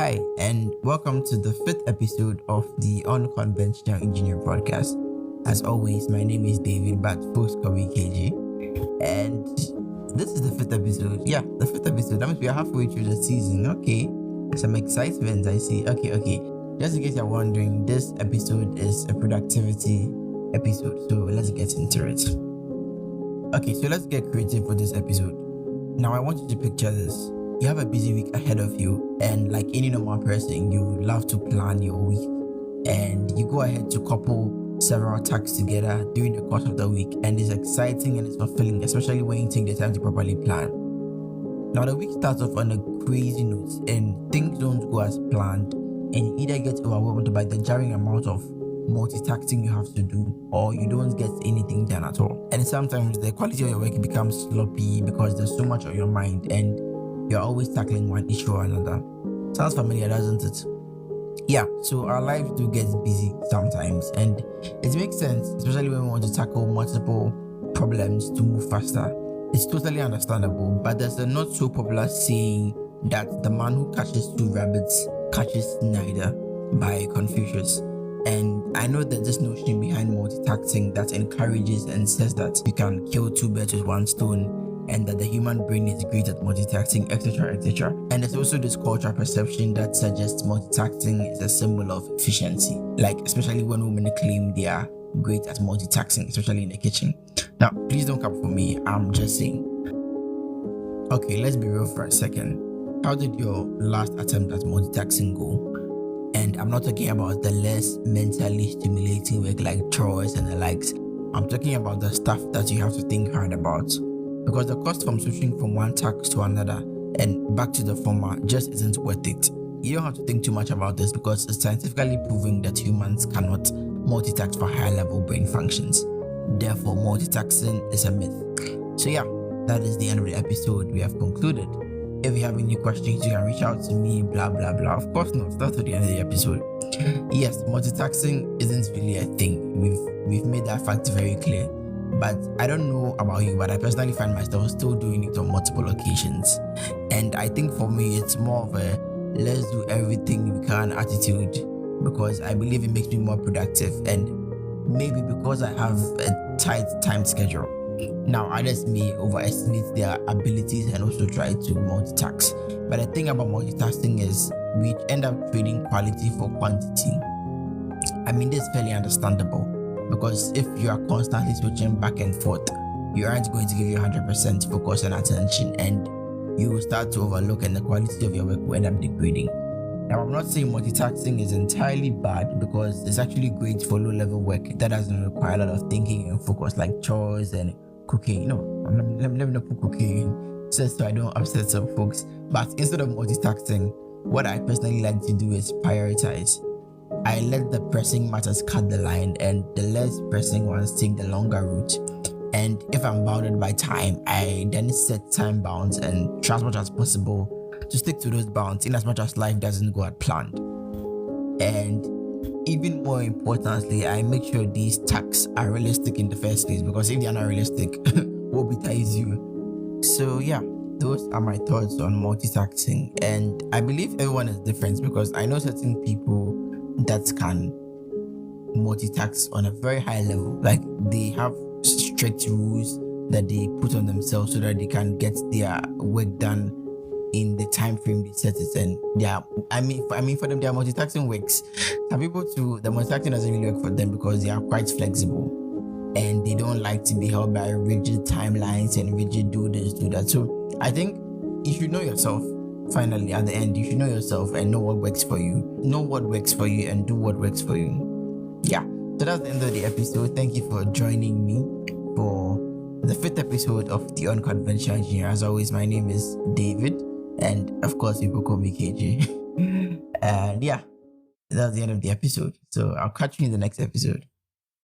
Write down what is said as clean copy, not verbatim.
Hi, and welcome to the fifth episode of the Unconventional Engineer Podcast. As always, my name is David, but folks call me KG. And this is the fifth episode. Yeah, the fifth episode. That means we are halfway through the season. Okay, some excitement I see. Okay. Just in case you're wondering, this episode is a productivity episode. So let's get into it. Okay, so let's get creative for this episode. Now, I want you to picture this. You have a busy week ahead of you, and like any normal person, you love to plan your week, and you go ahead to couple several tasks together during the course of the week, and it's exciting and it's fulfilling, especially when you take the time to properly plan. Now, the week starts off on a crazy note, and things don't go as planned, and you either get overwhelmed by the jarring amount of multitasking you have to do, or you don't get anything done at all. And sometimes the quality of your work becomes sloppy because there's so much on your mind, and you're always tackling one issue or another. Sounds familiar, doesn't it? Yeah, so our lives do get busy sometimes, and it makes sense, especially when we want to tackle multiple problems to move faster. It's totally understandable, but there's a not so popular saying that the man who catches two rabbits catches neither, by Confucius. And I know that this notion behind multitasking that encourages and says that you can kill two birds with one stone, and that the human brain is great at multitasking, etc. And there's also this cultural perception that suggests multitasking is a symbol of efficiency, like especially when women claim they are great at multitasking, especially in the kitchen. Now, please don't come for me, I'm just saying. Okay, let's be real for a second. How did your last attempt at multitasking go? And I'm not talking about the less mentally stimulating work like chores and the likes. I'm talking about the stuff that you have to think hard about. Because the cost from switching from one task to another and back to the former just isn't worth it. You don't have to think too much about this because it's scientifically proven that humans cannot multitask for higher level brain functions. Therefore, multitasking is a myth. So yeah, that is the end of the episode. We have concluded. If you have any questions, you can reach out to me, blah blah blah. Of course not, that's the end of the episode. Yes, multitasking isn't really a thing. We've made that fact very clear. But I don't know about you, but I personally find myself still doing it on multiple occasions. And I think for me, it's more of a let's do everything we can attitude, because I believe it makes me more productive, and maybe because I have a tight time schedule. Now, others may overestimate their abilities and also try to multitask. But the thing about multitasking is we end up trading quality for quantity. I mean, this is fairly understandable. Because if you are constantly switching back and forth, you aren't going to give you 100% focus and attention, and you will start to overlook, and the quality of your work will end up degrading. Now, I'm not saying multitasking is entirely bad, because it's actually great for low-level work that doesn't require a lot of thinking and focus, like chores and cooking. Let me not put cooking just so I don't upset some folks. But instead of multitasking, what I personally like to do is prioritize. I let the pressing matters cut the line, and the less pressing ones take the longer route. And if I'm bounded by time, I then set time bounds and try as much as possible to stick to those bounds, in as much as life doesn't go as planned. And even more importantly, I make sure these tasks are realistic in the first place, because if they are not realistic, what betides you? So yeah, those are my thoughts on multitasking, and I believe everyone is different, because I know certain people that can multitask on a very high level. Like, they have strict rules that they put on themselves so that they can get their work done in the time frame they set it. And for them, their multitasking works. Some people too, the multitasking doesn't really work for them because they are quite flexible and they don't like to be held by rigid timelines and rigid do this, do that. So I think you should know yourself. Finally, at the end, you should know yourself and know what works for you. Know what works for you and do what works for you. Yeah, so that's the end of the episode. Thank you for joining me for the fifth episode of The Unconventional Engineer. As always, my name is David, and of course, people call me KJ. And yeah, that's the end of the episode. So I'll catch you in the next episode.